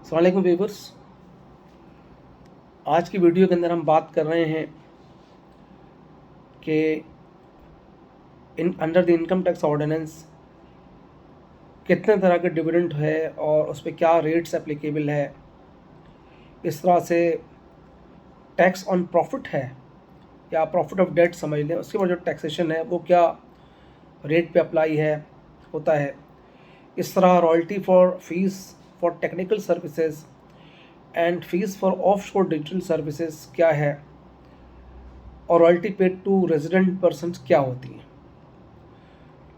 अस्सलाम वालेकुम व्यूअर्स। आज की वीडियो के अंदर हम बात कर रहे हैं कि under the income tax ordinance कितने तरह के डिविडेंड है और उस पर क्या रेट्स एप्लीकेबल है। इस तरह से टैक्स ऑन प्रॉफिट है या प्रॉफिट ऑफ डेट समझ लें, उसके बाद जो टैक्सेशन है वो क्या रेट पे अप्लाई है होता है। इस तरह royalty for fees for technical services and fees for offshore digital services क्या है और royalty paid to resident person क्या होती है।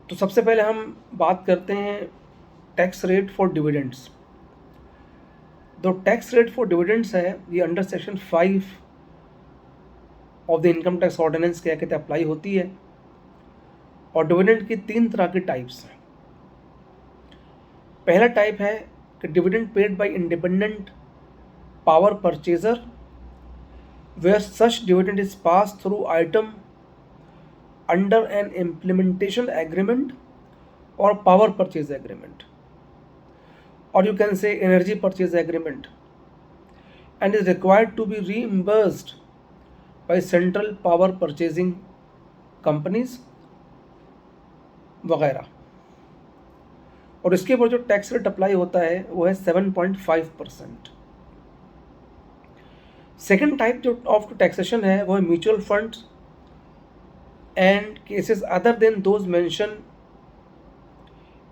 तो सबसे पहले हम बात करते हैं टैक्स रेट फॉर डिविडेंड्स। जो टैक्स रेट फॉर डिविडेंड्स है ये under section 5 of the income tax ordinance क्या कहते हैं अप्लाई होती है। और डिविडेंड की 3 तरह के टाइप्स हैं। पहला टाइप है कि dividend paid by independent power purchaser where such dividend is passed through item under an implementation agreement or power purchase agreement, or you can say energy purchase agreement, and is required to be reimbursed by central power purchasing companies वगैरह। और इसके ऊपर जो tax rate apply होता है वो है 7.5%। Second type जो ऑफ टैक्सेशन है वो है mutual fund and cases other than those mention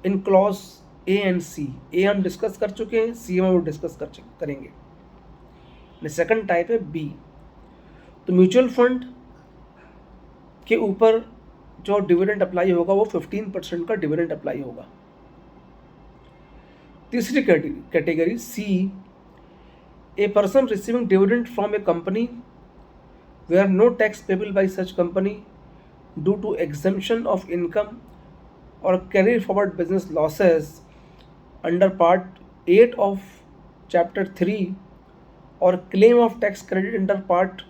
in clause A and C. A हम डिस्कस कर चुके हैं, सी हम डिस्कस करेंगे। सेकेंड टाइप है बी। तो म्यूचुअल फंड के ऊपर जो डिविडेंड अप्लाई होगा वो 15% का डिविडेंड अप्लाई होगा। तीसरी category C, a person receiving dividend from a company where no tax payable by such company due to exemption of income or carry forward business losses under part 8 of chapter 3 or claim of tax credit under part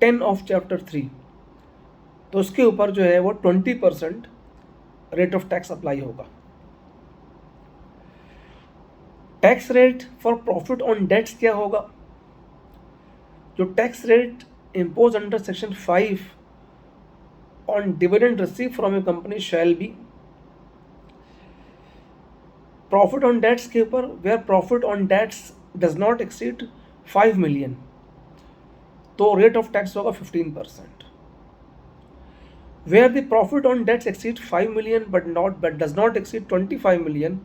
10 of chapter 3, तो उसके ऊपर जो है वो 20% rate of tax apply होगा। Tax rate for profit on debts क्या होगा? जो tax rate impose under section 5 on dividend receive from a company shall be profit on debts के ऊपर where profit on debts does not exceed 5 million, तो rate of tax होगा 15%। Where the profit on debts exceed 5 million but does not exceed 25 million,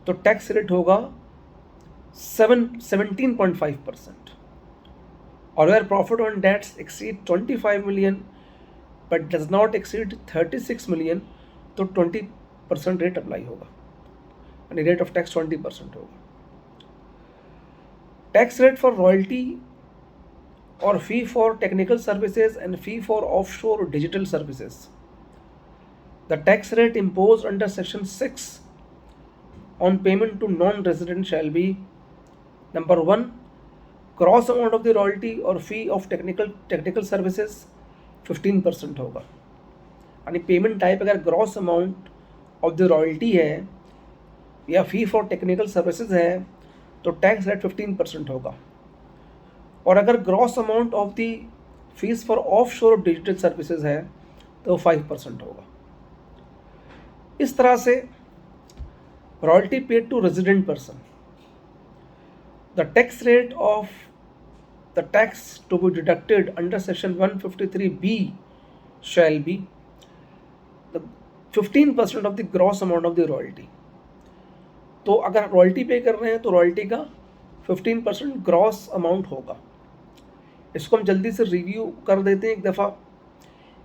तो tax rate होगा 17.5%। और where profit on debts exceed 25 million but does not exceed 36 million, तो 20% rate apply होगा, यानी rate of tax 20% होगा। Tax rate for royalty और fee for technical services and fee for offshore digital services. The tax rate impose under section 6 on payment to non-resident shall be number 1 gross amount of the royalty or fee of technical services 15% होगा। यानी payment type अगर gross amount of the royalty है या fee for technical services है तो tax rate 15% होगा। और अगर gross amount of the fees for offshore digital services है तो 5% होगा। इस तरह से royalty paid to resident person, the tax rate of the tax to be deducted under section 153B shall be the 15% of the gross amount of the royalty। तो अगर royalty पे कर रहे हैं तो रॉयल्टी का 15% ग्रॉस अमाउंट होगा। इसको हम जल्दी से रिव्यू कर देते हैं एक दफ़ा।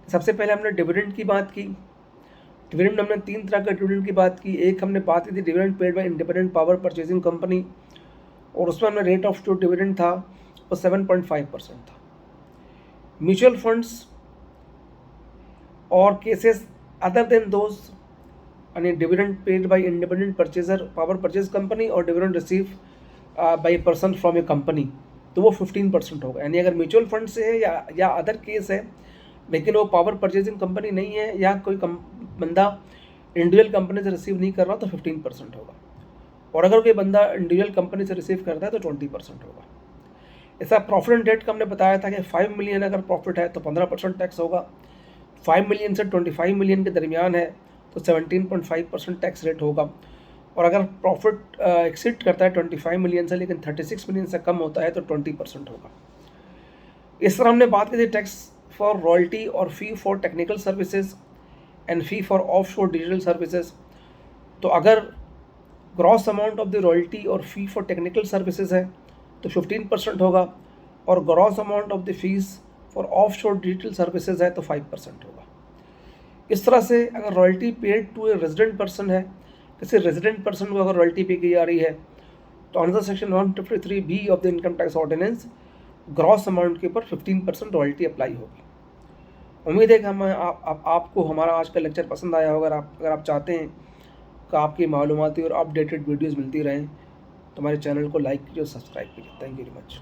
सबसे पहले हमने डिविडेंड की बात की। डिविडेंड हमने 3 तरह के डिविडेंड की बात की। एक हमने बात की थी dividend paid by independent power purchasing company, और उसमें हमने रेट ऑफ जो डिविडेंड था वो 7.5% था। म्यूचुअल फंड्स और केसेस अदर देन दोज, यानी dividend paid by independent purchaser power purchase company और dividend receive by person from a company, तो वो 15% होगा। यानी अगर म्यूचुअल फंड से है या अदर केस है लेकिन वो पावर परचेजिंग कंपनी नहीं है या कोई बंदा इंडिविजुअल कंपनी से रिसीव नहीं कर रहा तो 15% होगा। और अगर कोई बंदा इंडिविजुअल कंपनी से रिसीव करता है तो 20% होगा। ऐसा प्रॉफिट एंड डेट का हमने बताया था कि 5 मिलियन अगर प्रॉफिट है तो 15% टैक्स होगा, 5 मिलियन से 25 मिलियन के दरमियान है तो 17.5% टैक्स रेट होगा, और अगर प्रॉफिट एक्सिड करता है 25 मिलियन से लेकिन 36 मिलियन से कम होता है तो 20% होगा। इस तरह हमने बात की थी टैक्स फॉर रॉयल्टी और फ़ी for technical services and fee for offshore digital services. तो अगर gross amount of the royalty और फ़ी फॉर टेक्निकल सर्विसेज है तो 15% होगा, और gross amount of the fees for offshore digital services है तो 5% होगा। इस तरह से अगर royalty paid to a resident person है, किसी रेजिडेंट पर्सन को अगर रॉयल्टी पे की जा रही है तो under section 153B of the income tax ordinance gross amount के ऊपर 15% रॉयल्टी अप्लाई होगी। उम्मीद है कि आपको हमारा आज का लेक्चर पसंद आया होगा। अगर आप चाहते हैं कि आपकी मालूमाती और अपडेटेड वीडियोज़ मिलती रहें तो हमारे चैनल को लाइक कीजिए और सब्सक्राइब कीजिए। Thank you very much.